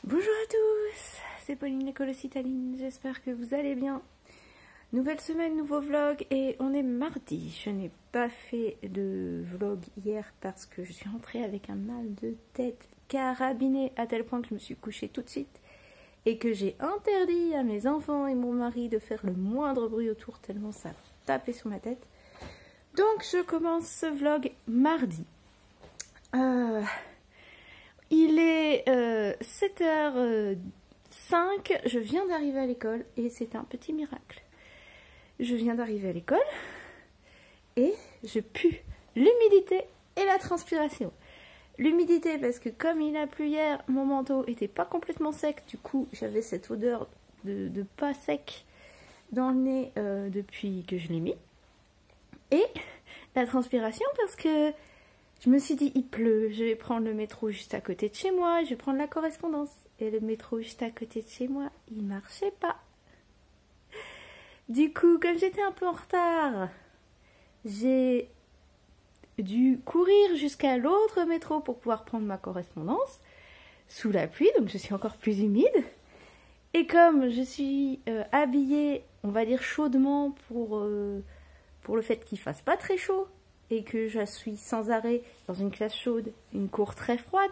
Bonjour à tous, c'est Pauline l'école citadine, j'espère que vous allez bien. Nouvelle semaine, nouveau vlog et on est mardi. Je n'ai pas fait de vlog hier parce que je suis rentrée avec un mal de tête carabiné à tel point que je me suis couchée tout de suite et que j'ai interdit à mes enfants et mon mari de faire le moindre bruit autour tellement ça tapait sur ma tête. Donc je commence ce vlog mardi. Il est 7h05, je viens d'arriver à l'école et c'est un petit miracle. Je viens d'arriver à l'école et je pue l'humidité et la transpiration. L'humidité parce que comme il a plu hier, mon manteau était pas complètement sec, du coup j'avais cette odeur de pas sec dans le nez depuis que je l'ai mis. Et la transpiration parce que je me suis dit, il pleut, je vais prendre le métro juste à côté de chez moi, je vais prendre la correspondance. Et le métro juste à côté de chez moi, il marchait pas. Du coup, comme j'étais un peu en retard, j'ai dû courir jusqu'à l'autre métro pour pouvoir prendre ma correspondance, sous la pluie, donc je suis encore plus humide. Et comme je suis habillée, on va dire chaudement pour le fait qu'il fasse pas très chaud, et que je suis sans arrêt dans une classe chaude, une cour très froide.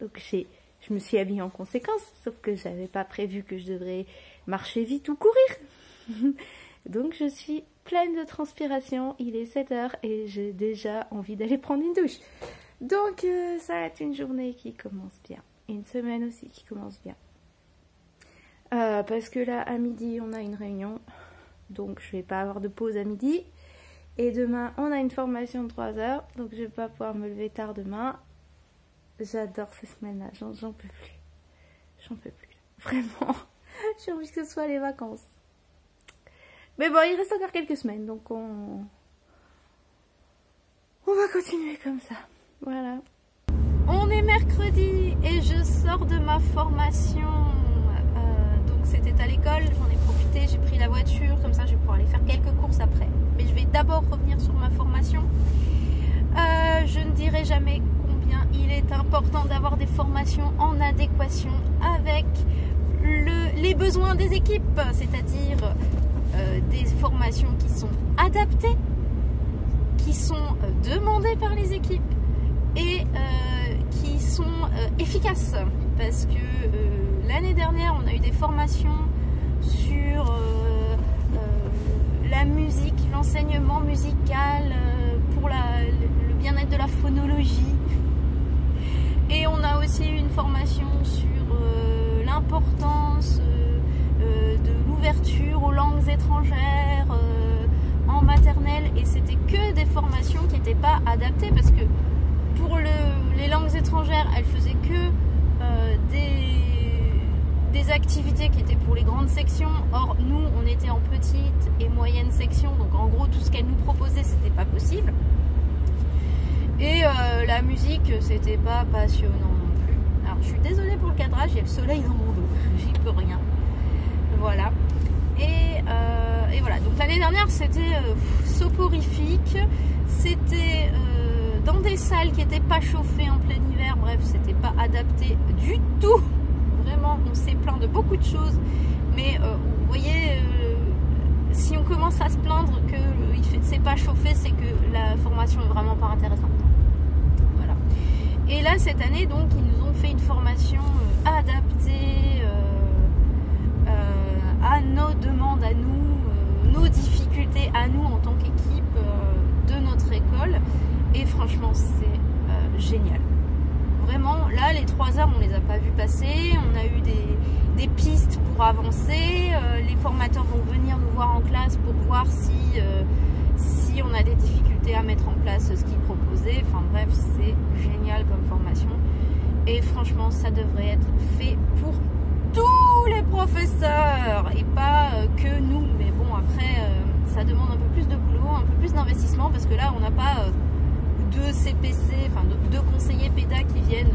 Donc je me suis habillée en conséquence, sauf que j'avais pas prévu que je devrais marcher vite ou courir. Donc je suis pleine de transpiration, il est 7h et j'ai déjà envie d'aller prendre une douche. Donc ça va être une journée qui commence bien, une semaine aussi qui commence bien. Parce que là à midi on a une réunion, donc je vais pas avoir de pause à midi. Et demain, on a une formation de 3 heures, donc je vais pas pouvoir me lever tard demain. J'adore ces semaines-là, j'en peux plus. J'en peux plus. Vraiment, j'ai envie que ce soit les vacances. Mais bon, il reste encore quelques semaines, donc on va continuer comme ça. Voilà. On est mercredi et je sors de ma formation. Donc c'était à l'école, j'en ai profité, j'ai pris la voiture, comme ça je vais pouvoir aller faire quelques courses après. Mais je vais d'abord revenir sur ma formation. Je ne dirai jamais combien il est important d'avoir des formations en adéquation avec les besoins des équipes, c'est-à-dire des formations qui sont adaptées, qui sont demandées par les équipes et qui sont efficaces. Parce que l'année dernière, on a eu des formations sur la musique, l'enseignement musical, pour le bien-être de la phonologie. Et on a aussi eu une formation sur l'importance de l'ouverture aux langues étrangères en maternelle. Et c'était que des formations qui n'étaient pas adaptées parce que pour les langues étrangères, elles faisaient que des activités qui étaient pour les grandes sections. Or nous on était en petite et moyenne section, donc en gros tout ce qu'elle nous proposait c'était pas possible. Et la musique c'était pas passionnant non plus. Alors je suis désolée pour le cadrage, il y a le soleil dans mon dos, j'y peux rien. Voilà. Et voilà, donc l'année dernière c'était soporifique, c'était dans des salles qui n'étaient pas chauffées en plein hiver, bref c'était pas adapté du tout. Vraiment, on s'est plaint de beaucoup de choses, mais vous voyez, si on commence à se plaindre que c'est pas chauffé, c'est que la formation est vraiment pas intéressante. Voilà. Et là, cette année, donc, ils nous ont fait une formation adaptée à nos demandes, à nous, nos difficultés, à nous en tant qu'équipe de notre école. Et franchement, c'est génial. Vraiment, là, les 3 heures, on les a pas vues passer. On a eu des pistes pour avancer. Les formateurs vont venir nous voir en classe pour voir si on a des difficultés à mettre en place ce qu'ils proposaient. Enfin bref, c'est génial comme formation. Et franchement, ça devrait être fait pour tous les professeurs et pas que nous. Mais bon, après, ça demande un peu plus de boulot, un peu plus d'investissement parce que là, on n'a pas... deux CPC, enfin deux conseillers pédas qui viennent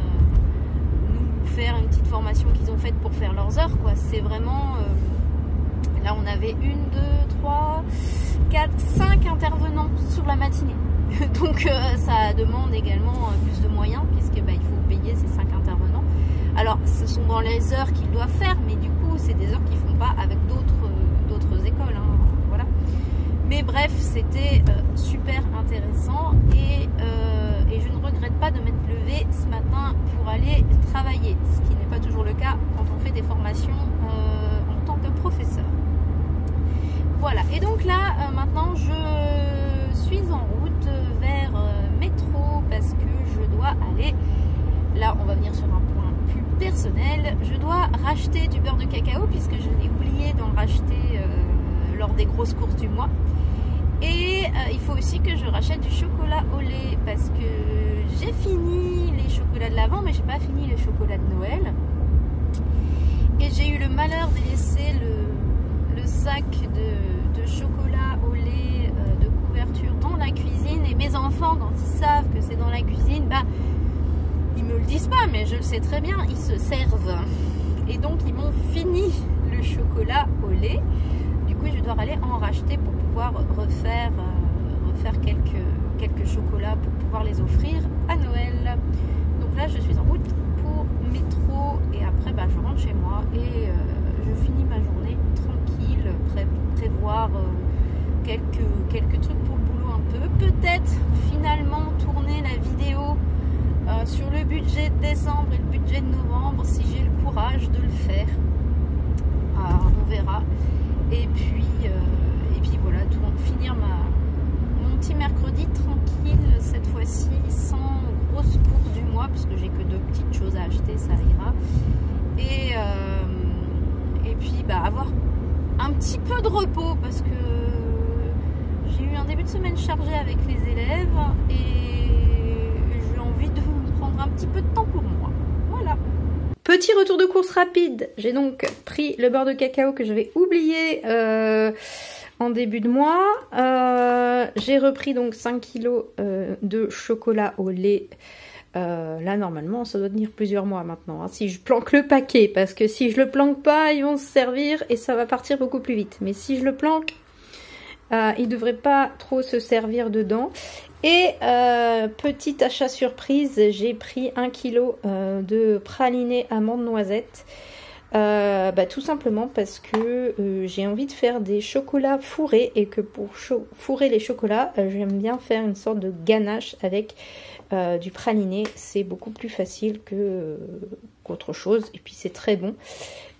nous faire une petite formation qu'ils ont faite pour faire leurs heures, quoi. C'est vraiment là on avait 1, 2, 3, 4, 5 intervenants sur la matinée. Donc ça demande également plus de moyens puisque il faut payer ces 5 intervenants. Alors ce sont dans les heures qu'ils doivent faire, mais du coup c'est des heures qu'ils font pas avec d'autres écoles, hein, voilà. Mais bref, c'était super intéressant et je ne regrette pas de m'être levée ce matin pour aller travailler, ce qui n'est pas toujours le cas quand on fait des formations en tant que professeur. Voilà, et donc là maintenant je suis en route vers métro parce que je dois aller, là on va venir sur un point plus personnel, je dois racheter du beurre de cacao puisque je l'ai oublié d'en racheter lors des grosses courses du mois. Et il faut aussi que je rachète du chocolat au lait parce que j'ai fini les chocolats de l'Avent mais j'ai pas fini les chocolats de Noël. Et j'ai eu le malheur de laisser le sac de chocolat au lait de couverture dans la cuisine. Et mes enfants, quand ils savent que c'est dans la cuisine, bah, ils me le disent pas, mais je le sais très bien, ils se servent. Et donc ils m'ont fini le chocolat au lait. Du coup, je dois aller en racheter pour pouvoir refaire quelques chocolats pour pouvoir les offrir à Noël. Donc là, je suis en route pour métro et après, bah, je rentre chez moi et je finis ma journée tranquille, prévoir quelques trucs pour le boulot un peu. Peut-être finalement tourner la vidéo sur le budget de décembre et le budget de novembre si j'ai le courage de le faire. On verra. Et puis voilà, finir mon petit mercredi tranquille cette fois-ci, sans grosse course du mois, parce que j'ai que 2 petites choses à acheter, ça ira. Et puis bah, avoir un petit peu de repos, parce que j'ai eu un début de semaine chargé avec les élèves, et j'ai envie de me prendre un petit peu de temps pour moi. Voilà. Petit retour de course rapide, j'ai donc pris le beurre de cacao que j'avais oublié en début de mois. J'ai repris donc 5 kg de chocolat au lait. Là normalement ça doit tenir plusieurs mois maintenant, hein, si je planque le paquet, parce que si je le planque pas ils vont se servir et ça va partir beaucoup plus vite. Mais si je le planque, ils devraient pas trop se servir dedans. Et petit achat surprise, j'ai pris 1 kg de praliné amande noisette. Bah, tout simplement parce que j'ai envie de faire des chocolats fourrés et que pour fourrer les chocolats, j'aime bien faire une sorte de ganache avec du praliné. C'est beaucoup plus facile qu'autre chose et puis c'est très bon.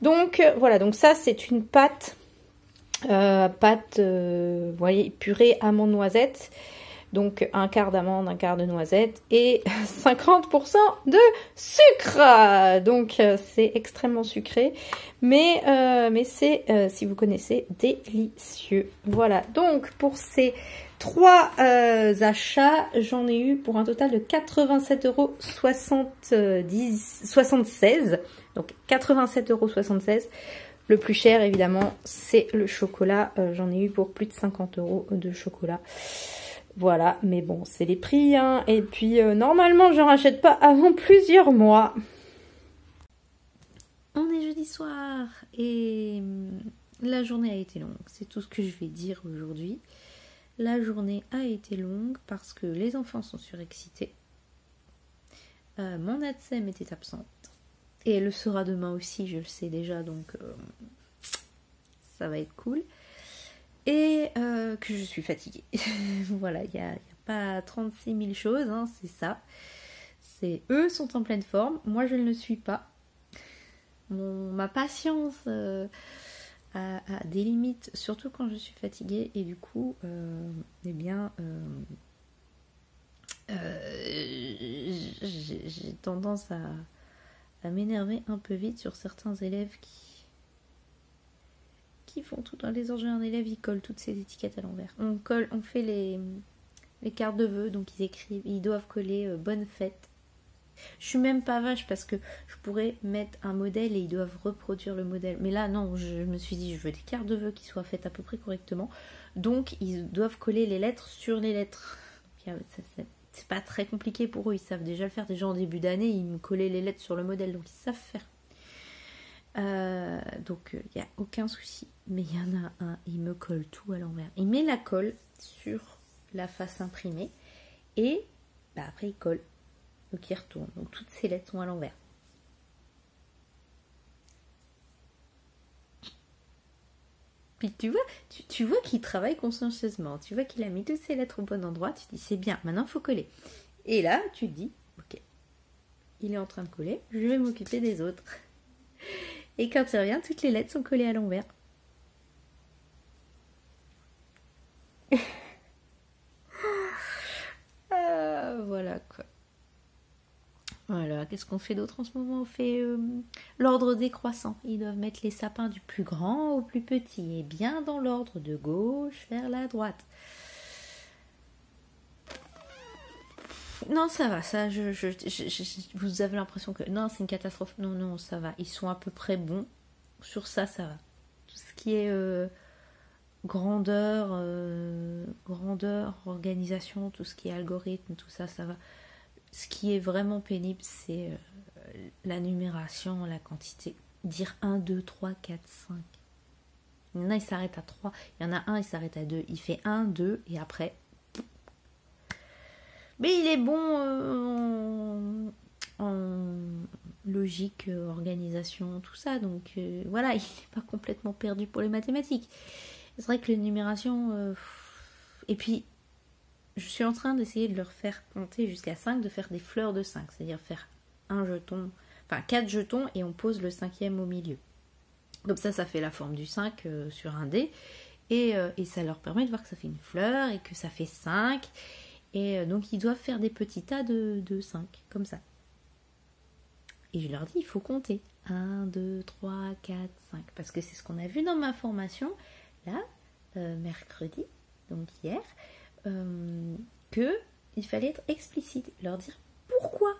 Donc voilà, donc ça c'est une pâte, vous voyez, purée amande noisette. Donc un quart d'amande, un quart de noisette et 50% de sucre. Donc c'est extrêmement sucré, mais c'est, si vous connaissez, délicieux. Voilà, donc pour ces 3 achats, j'en ai eu pour un total de 87,76 €. Donc 87,76 €. Le plus cher évidemment c'est le chocolat. J'en ai eu pour plus de 50 € de chocolat. Voilà, mais bon, c'est les prix, hein. Et puis, normalement, j'en rachète pas avant plusieurs mois. On est jeudi soir et la journée a été longue. C'est tout ce que je vais dire aujourd'hui. La journée a été longue parce que les enfants sont surexcités. Mon ATSEM était absente. Et elle le sera demain aussi, je le sais déjà, donc ça va être cool. Et que je suis fatiguée. Voilà, il n'y a pas 36 000 choses, hein, c'est ça. Eux sont en pleine forme, moi je ne le suis pas. Ma patience a des limites, surtout quand je suis fatiguée. Et du coup, eh bien, j'ai tendance à m'énerver un peu vite sur certains élèves qui font tout dans les ordres. Un élève, il colle toutes ces étiquettes à l'envers. On fait les cartes de vœux, donc ils doivent coller bonne fête. Je suis même pas vache parce que je pourrais mettre un modèle et ils doivent reproduire le modèle. Mais là, non, je me suis dit, je veux des cartes de vœux qui soient faites à peu près correctement. Donc, ils doivent coller les lettres sur les lettres. C'est pas très compliqué pour eux, ils savent déjà le faire. Déjà en début d'année, ils me collaient les lettres sur le modèle, donc ils savent faire. Donc il n'y a aucun souci. Mais il y en a un, il me colle tout à l'envers. Il met la colle sur la face imprimée et bah, après il colle. Donc il retourne. Donc toutes ces lettres sont à l'envers. Puis tu vois qu'il travaille consciencieusement. Tu vois qu'il a mis toutes ses lettres au bon endroit. Tu te dis, c'est bien, maintenant il faut coller. Et là, tu te dis, ok, il est en train de coller, je vais m'occuper des autres. Et quand il revient, toutes les lettres sont collées à l'envers. Voilà quoi. Voilà, qu'est-ce qu'on fait d'autre en ce moment? On fait l'ordre décroissant. Ils doivent mettre les sapins du plus grand au plus petit. Et bien dans l'ordre de gauche vers la droite. Non, ça va, ça, vous avez l'impression que... Non, c'est une catastrophe. Non, ça va. Ils sont à peu près bons. Sur ça, ça va. Tout ce qui est grandeur, organisation, tout ce qui est algorithme, tout ça, ça va. Ce qui est vraiment pénible, c'est la numération, la quantité. Dire 1, 2, 3, 4, 5. Il y en a, il s'arrête à 3. Il y en a un, il s'arrête à 2. Il fait 1, 2 et après... Mais il est bon en logique, organisation, tout ça. Donc voilà, il n'est pas complètement perdu pour les mathématiques. C'est vrai que les numérations... Et puis, je suis en train d'essayer de leur faire compter jusqu'à 5, de faire des fleurs de 5. C'est-à-dire faire un jeton, enfin 4 jetons et on pose le 5e au milieu. Comme ça fait la forme du 5 sur un dé. Et ça leur permet de voir que ça fait une fleur et que ça fait 5. Et donc ils doivent faire des petits tas de 5, comme ça. Et je leur dis, il faut compter. 1, 2, 3, 4, 5. Parce que c'est ce qu'on a vu dans ma formation, là, mercredi, donc hier, qu'il fallait être explicite. Leur dire pourquoi.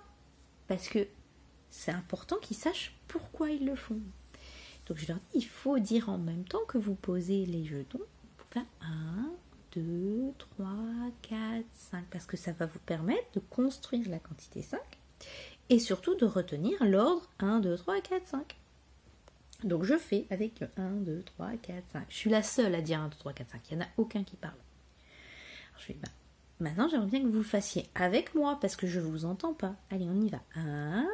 Parce que c'est important qu'ils sachent pourquoi ils le font. Donc je leur dis, il faut dire en même temps que vous posez les jetons, pour faire 1, 2, 3, 4, 5, parce que ça va vous permettre de construire la quantité 5 et surtout de retenir l'ordre 1, 2, 3, 4, 5. Donc je fais avec le 1, 2, 3, 4, 5. Je suis la seule à dire 1, 2, 3, 4, 5. Il n'y en a aucun qui parle. Alors je fais, maintenant j'aimerais bien que vous le fassiez avec moi parce que je ne vous entends pas. Allez, on y va. 1,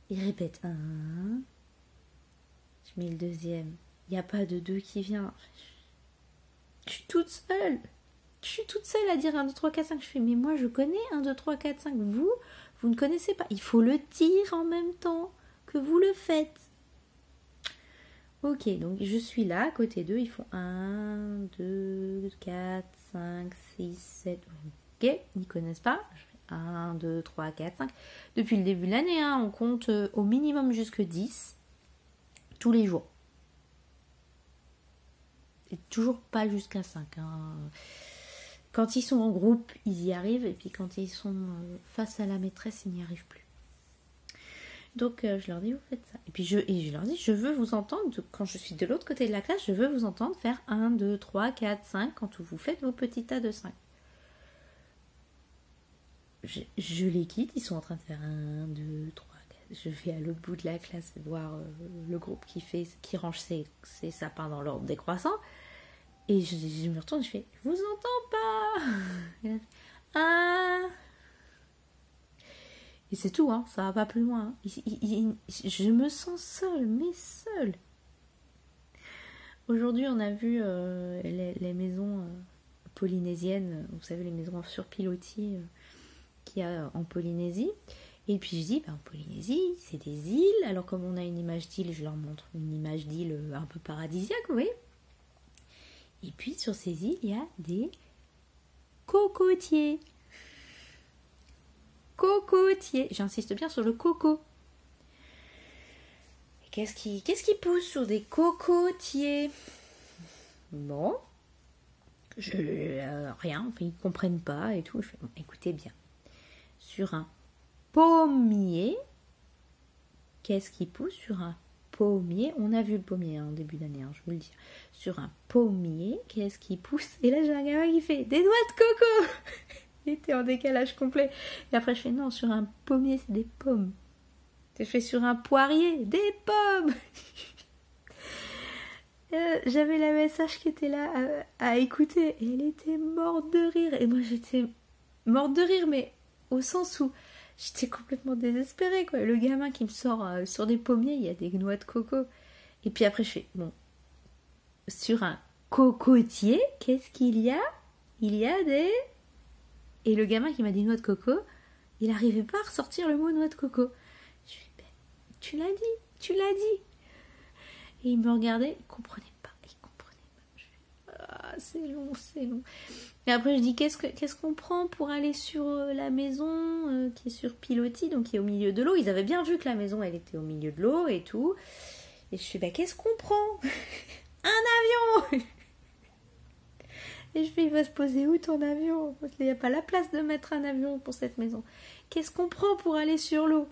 il répète 1. Je mets le deuxième. Il n'y a pas de 2 qui vient. Je suis toute seule. Je suis toute seule à dire 1, 2, 3, 4, 5. Je fais, mais moi je connais 1, 2, 3, 4, 5. Vous ne connaissez pas. Il faut le dire en même temps que vous le faites. Ok, donc je suis là, à côté d'eux. Ils font 1, 2, 4, 5, 6, 7. Ok, ils ne connaissent pas. Je fais 1, 2, 3, 4, 5. Depuis le début de l'année, on compte au minimum jusque 10 tous les jours. Et toujours pas jusqu'à 5. Quand ils sont en groupe, ils y arrivent. Et puis quand ils sont face à la maîtresse, ils n'y arrivent plus. Donc je leur dis, vous faites ça. Et puis je leur dis, je veux vous entendre, quand je suis de l'autre côté de la classe, je veux vous entendre faire 1, 2, 3, 4, 5 quand vous faites vos petits tas de 5. Je les quitte, ils sont en train de faire 1, 2, 3, 4. Je vais à l'autre bout de la classe voir le groupe qui range ses sapins dans l'ordre décroissant. Et je me retourne, je fais, je vous entends pas. Et c'est tout, ça va pas plus loin. Je me sens seule, mais seule. Aujourd'hui, on a vu les maisons polynésiennes, vous savez, les maisons sur pilotis qu'il y a en Polynésie. Et puis je dis, en Polynésie, c'est des îles. Alors comme on a une image d'île, je leur montre une image d'île un peu paradisiaque, vous voyez. Et puis sur ces îles, il y a des cocotiers. Cocotiers. J'insiste bien sur le coco. Et qu'est-ce qui pousse sur des cocotiers? Bon. Rien, enfin, ils comprennent pas et tout. Je fais, bon, écoutez bien. Sur un pommier, qu'est-ce qui pousse sur un pommier? On a vu le pommier en début d'année, je vous le dis. Sur un pommier, qu'est-ce qui pousse? Et là, j'ai un gamin qui fait des noix de coco. Il était en décalage complet. Et après, je fais non, sur un pommier, c'est des pommes. Je fais sur un poirier, des pommes. J'avais la message qui était là à écouter. Et elle était morte de rire. Et moi, j'étais morte de rire, mais au sens où j'étais complètement désespérée, quoi. Le gamin qui me sort sur des pommiers, il y a des noix de coco. Et puis après, je fais, bon, sur un cocotier, qu'est-ce qu'il y a? Il y a des... Et le gamin qui m'a dit noix de coco, il n'arrivait pas à ressortir le mot noix de coco. Je lui ai dit, ben, tu l'as dit. Et il me regardait, il comprenait pas. Je lui ai dit, c'est long. Et après je dis, qu'est-ce qu'on prend pour aller sur la maison qui est sur pilotis, donc qui est au milieu de l'eau. Ils avaient bien vu que la maison, elle était au milieu de l'eau et tout. Et je suis, ben, qu'est-ce qu'on prend? Un avion. Et je fais, il va se poser où ton avion? Il n'y a pas la place de mettre un avion pour cette maison. Qu'est-ce qu'on prend pour aller sur l'eau?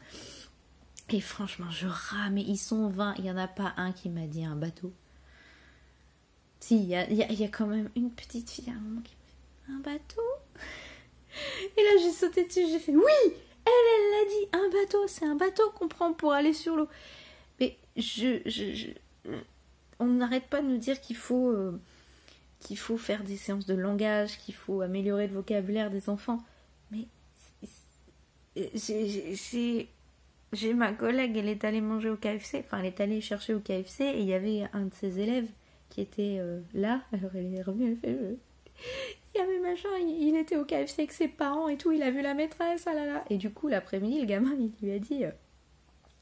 Et franchement, je rame, ils sont 20. Il n'y en a pas un qui m'a dit un bateau. Si, il y a quand même une petite fille à un moment qui m'a dit, un bateau? Et là, j'ai sauté dessus, j'ai fait, oui, elle l'a dit, un bateau, c'est un bateau qu'on prend pour aller sur l'eau. Mais on n'arrête pas de nous dire qu'il faut faire des séances de langage, qu'il faut améliorer le vocabulaire des enfants. Mais j'ai ma collègue, elle est allée manger au KFC, enfin elle est allée chercher au KFC et il y avait un de ses élèves qui était là, alors elle est revenue, elle fait... Il y avait machin, il était au KFC avec ses parents et tout, il a vu la maîtresse, ah là là. Et du coup, l'après-midi, le gamin, il lui a dit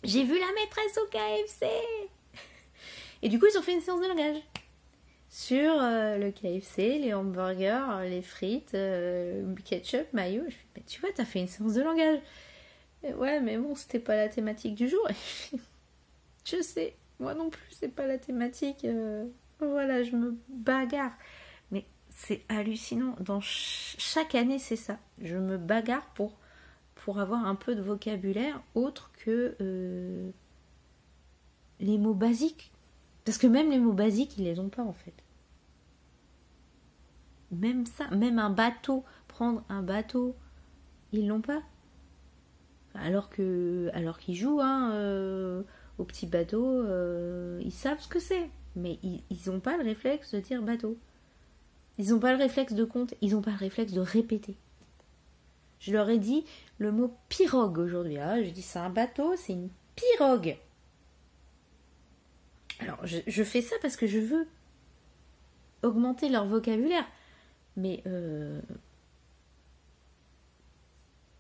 j'ai vu la maîtresse au KFC. Et du coup, ils ont fait une séance de langage sur le KFC, les hamburgers, les frites, ketchup, mayo. Je fais, tu vois, t'as fait une séance de langage. Et ouais, mais bon, c'était pas la thématique du jour. Je sais, moi non plus, c'est pas la thématique. Voilà, je me bagarre. Mais c'est hallucinant. Dans chaque année, c'est ça. Je me bagarre pour avoir un peu de vocabulaire autre que les mots basiques. Parce que même les mots basiques, ils les ont pas en fait. Même ça, même un bateau, prendre un bateau, ils l'ont pas. Alors qu'ils jouent au petit bateau, ils savent ce que c'est. Mais ils n'ont pas le réflexe de dire bateau. Ils n'ont pas le réflexe de compte, ils n'ont pas le réflexe de répéter. Je leur ai dit le mot pirogue aujourd'hui. Ah, je dis c'est un bateau, c'est une pirogue. Alors, je fais ça parce que je veux augmenter leur vocabulaire. Mais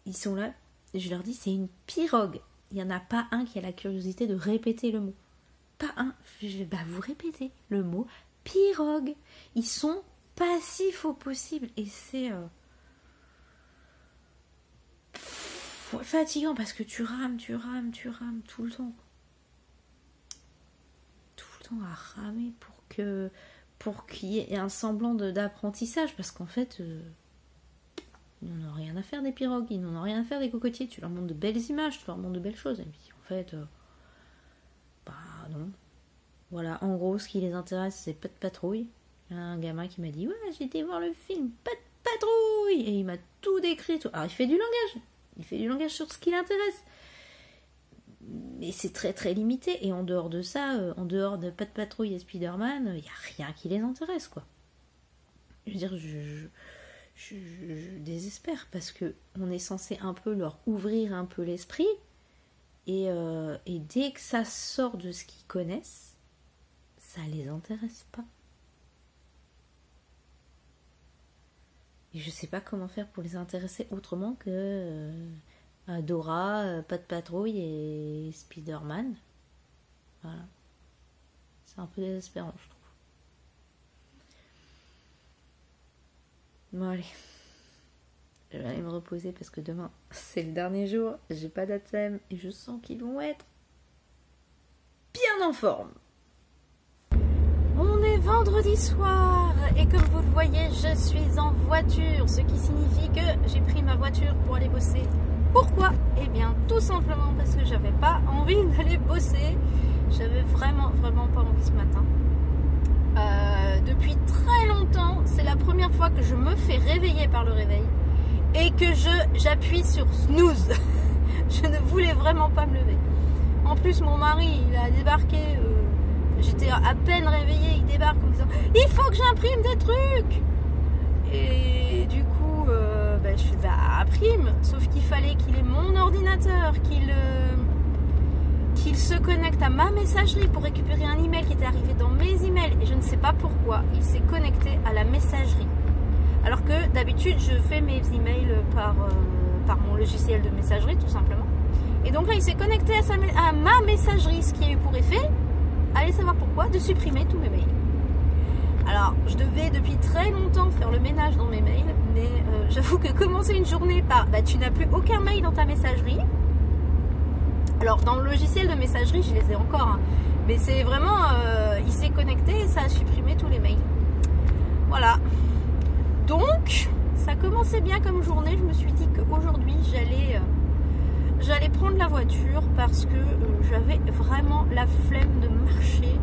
ils sont là, et je leur dis c'est une pirogue. Il n'y en a pas un qui a la curiosité de répéter le mot. Pas un. Je vais vous répéter le mot pirogue. Ils sont passifs au possible. Et c'est fatigant parce que tu rames tout le temps. À ramer pour qu'il y ait un semblant d'apprentissage, parce qu'en fait ils n'en ont rien à faire des pirogues, ils n'en ont rien à faire des cocotiers. Tu leur montres de belles images, tu leur montres de belles choses, et puis en fait non. Voilà, en gros ce qui les intéresse c'est Pas de patrouille. Il y a un gamin qui m'a dit ouais, j'ai été voir le film Pas de patrouille et il m'a tout décrit tout. Alors il fait du langage sur ce qui l'intéresse. Mais c'est très très limité, et en dehors de ça, en dehors de Pas de patrouille et Spider-Man, il n'y a rien qui les intéresse, quoi. Je veux dire, je désespère, parce que on est censé un peu leur ouvrir un peu l'esprit, et dès que ça sort de ce qu'ils connaissent, ça les intéresse pas. Et je sais pas comment faire pour les intéresser autrement que... Dora, Pas de patrouille et Spider-Man. Voilà. C'est un peu désespérant, je trouve. Bon, allez. Je vais aller me reposer parce que demain, c'est le dernier jour. J'ai pas d'ATSEM et je sens qu'ils vont être bien en forme. On est vendredi soir et comme vous le voyez, je suis en voiture. Ce qui signifie que j'ai pris ma voiture pour aller bosser. Pourquoi? Eh bien tout simplement parce que j'avais pas envie d'aller bosser. J'avais vraiment pas envie ce matin. Depuis très longtemps, c'est la première fois que je me fais réveiller par le réveil et que j'appuie sur snooze. Je ne voulais vraiment pas me lever. En plus mon mari il a débarqué, j'étais à peine réveillée, il débarque en me disant il faut que j'imprime des trucs. Et du coup je fais imprime, sauf qu'il fallait qu'il ait mon ordinateur, qu'il qu'il se connecte à ma messagerie pour récupérer un email qui était arrivé dans mes emails. Et je ne sais pas pourquoi, il s'est connecté à la messagerie. Alors que d'habitude, je fais mes emails par mon logiciel de messagerie, tout simplement. Et donc là, il s'est connecté à ma messagerie, ce qui a eu pour effet, allez savoir pourquoi, de supprimer tous mes mails. Alors, je devais depuis très longtemps faire le ménage dans mes mails, mais j'avoue que commencer une journée par tu n'as plus aucun mail dans ta messagerie. Alors, dans le logiciel de messagerie, je les ai encore, hein, mais c'est vraiment, il s'est connecté et ça a supprimé tous les mails. Voilà. Donc, ça commençait bien comme journée. Je me suis dit qu'aujourd'hui, j'allais prendre la voiture parce que j'avais vraiment la flemme de marcher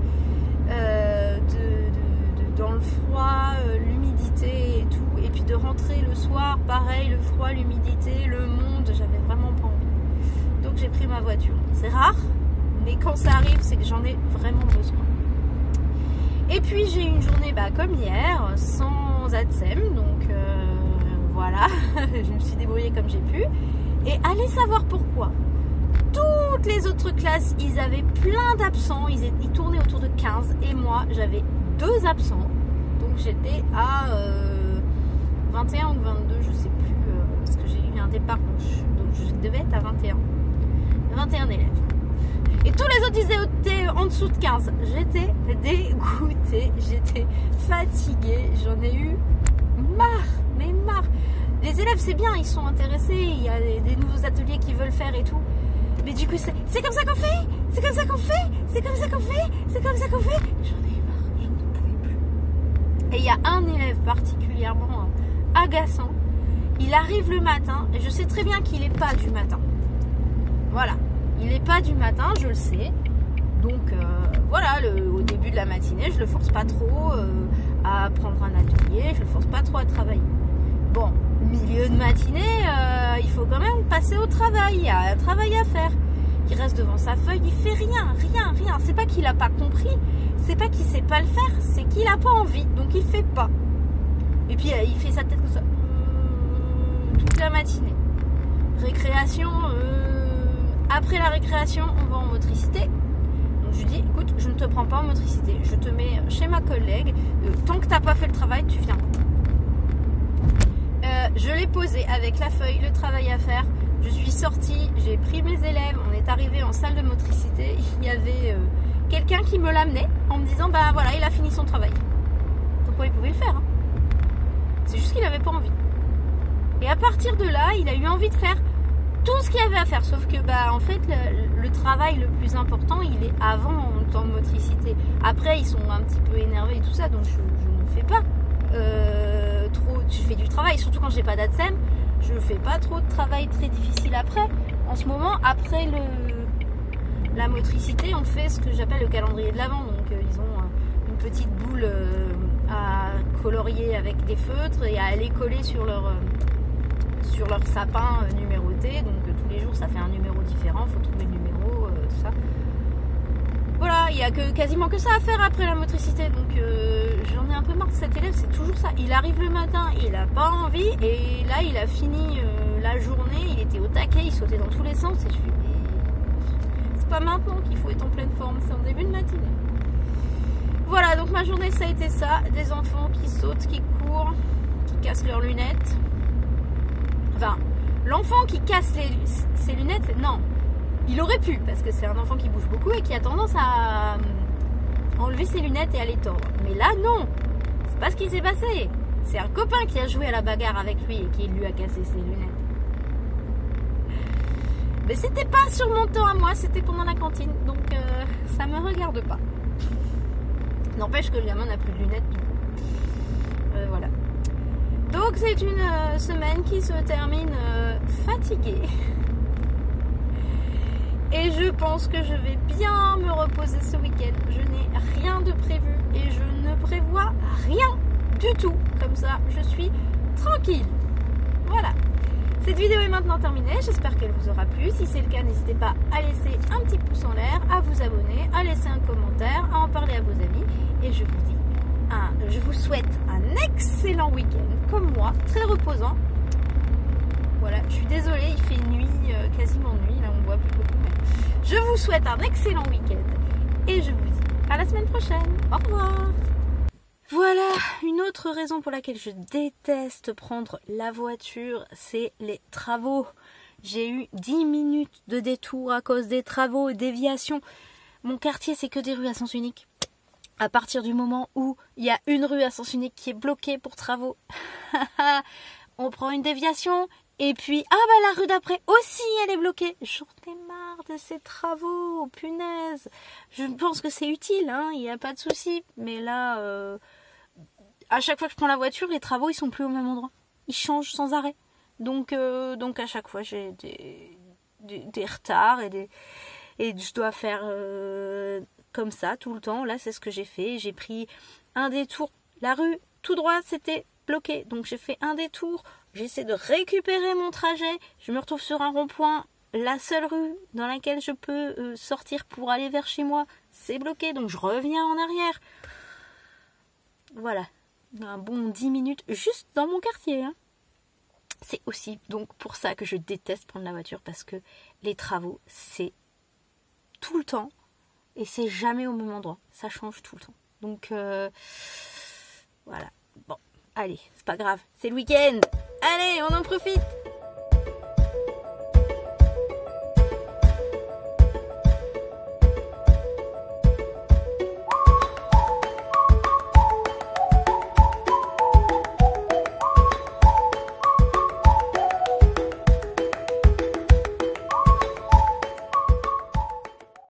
dans le froid, l'humidité et tout, et puis de rentrer le soir, pareil, le froid, l'humidité, le monde, j'avais vraiment pas envie. Donc j'ai pris ma voiture. C'est rare, mais quand ça arrive, c'est que j'en ai vraiment besoin. Et puis j'ai eu une journée comme hier, sans ADSEM, donc voilà, je me suis débrouillée comme j'ai pu. Et allez savoir pourquoi. Toutes les autres classes, ils avaient plein d'absents, ils tournaient autour de 15, et moi j'avais 2 absents, donc j'étais à 21 ou 22, je sais plus, parce que j'ai eu un départ, donc je devais être à 21 élèves. Et tous les autres, ils étaient en dessous de 15. J'étais dégoûtée, j'étais fatiguée, j'en ai eu marre. Les élèves, c'est bien, ils sont intéressés, il y a des nouveaux ateliers qu'ils veulent faire et tout. Mais du coup, c'est comme ça qu'on fait, c'est comme ça qu'on fait, c'est comme ça qu'on fait, c'est comme ça qu'on fait. J'en ai eu marre, j'en pouvais plus. Et il y a un élève particulièrement agaçant. Il arrive le matin, et je sais très bien qu'il n'est pas du matin. Voilà, il n'est pas du matin, je le sais. Donc voilà, au début de la matinée, je le force pas trop à prendre un atelier, je le force pas trop à travailler. Bon, milieu de matinée, il faut quand même passer au travail, il y a un travail à faire. Il reste devant sa feuille, il fait rien. C'est pas qu'il a pas compris, c'est pas qu'il sait pas le faire, c'est qu'il a pas envie, donc il fait pas. Et puis il fait sa tête comme ça toute la matinée. Récréation, après la récréation, on va en motricité. Donc je lui dis, écoute, je ne te prends pas en motricité, je te mets chez ma collègue, tant que t'as pas fait le travail, tu viens. Je l'ai posé avec la feuille, le travail à faire. Je suis sortie, j'ai pris mes élèves, on est arrivé en salle de motricité. Il y avait quelqu'un qui me l'amenait en me disant, voilà, il a fini son travail. Donc il pouvait le faire. Hein. C'est juste qu'il n'avait pas envie. Et à partir de là, il a eu envie de faire tout ce qu'il y avait à faire. Sauf que en fait, le travail le plus important, il est avant en temps de motricité. Après, ils sont un petit peu énervés et tout ça, donc je ne fais pas trop. Je fais du travail, surtout quand j'ai pas d'ADSEM. Je fais pas trop de travail très difficile après. En ce moment, après la motricité, on fait ce que j'appelle le calendrier de l'Avent. Donc ils ont une petite boule à colorier avec des feutres et à aller coller sur leur sapin numéroté. Donc tous les jours, ça fait un numéro différent. Il faut trouver le numéro, tout ça. Voilà, il n'y a quasiment que ça à faire après la motricité. Donc j'en ai un peu marre de cet élève, c'est toujours ça. Il arrive le matin, il n'a pas envie. Et là, il a fini la journée, il était au taquet, il sautait dans tous les sens. Et je fais, c'est pas maintenant qu'il faut être en pleine forme, c'est en début de matinée. Voilà, donc ma journée, ça a été ça. Des enfants qui sautent, qui courent, qui cassent leurs lunettes. Enfin, l'enfant qui casse ses lunettes, non. Il aurait pu, parce que c'est un enfant qui bouge beaucoup et qui a tendance à enlever ses lunettes et à les tordre. Mais là, non. C'est pas ce qui s'est passé. C'est un copain qui a joué à la bagarre avec lui et qui lui a cassé ses lunettes. Mais c'était pas sur mon temps à moi, c'était pendant la cantine. Donc, ça me regarde pas. N'empêche que le gamin n'a plus de lunettes. Voilà. Donc, c'est une semaine qui se termine fatiguée. Et je pense que je vais bien me reposer ce week-end. Je n'ai rien de prévu et je ne prévois rien du tout. Comme ça, je suis tranquille. Voilà. Cette vidéo est maintenant terminée. J'espère qu'elle vous aura plu. Si c'est le cas, n'hésitez pas à laisser un petit pouce en l'air, à vous abonner, à laisser un commentaire, à en parler à vos amis. Et je vous souhaite un excellent week-end, comme moi, très reposant. Voilà, je suis désolée, il fait nuit, quasiment nuit, là on voit plus beaucoup. Mais je vous vous souhaite un excellent week-end et je vous dis à la semaine prochaine. Au revoir. Voilà, une autre raison pour laquelle je déteste prendre la voiture, c'est les travaux. J'ai eu 10 minutes de détour à cause des travaux et déviations. Mon quartier, c'est que des rues à sens unique. À partir du moment où il y a une rue à sens unique qui est bloquée pour travaux, on prend une déviation et puis, la rue d'après aussi, elle est bloquée. J'en ai marre de ces travaux, punaise. Je pense que c'est utile, hein, il n'y a pas de souci. Mais là, à chaque fois que je prends la voiture, les travaux, ils sont plus au même endroit. Ils changent sans arrêt. Donc à chaque fois, j'ai des retards et je dois faire comme ça tout le temps. Là, c'est ce que j'ai fait. J'ai pris un détour. La rue, tout droit, c'était bloqué. Donc, j'ai fait un détour. J'essaie de récupérer mon trajet. Je me retrouve sur un rond-point. La seule rue dans laquelle je peux sortir pour aller vers chez moi, c'est bloqué. Donc, je reviens en arrière. Voilà. Un bon 10 minutes juste dans mon quartier, hein. C'est aussi donc pour ça que je déteste prendre la voiture, parce que les travaux, c'est tout le temps et c'est jamais au même endroit. Ça change tout le temps. Donc voilà. Bon, allez, c'est pas grave. C'est le week-end. Allez, on en profite.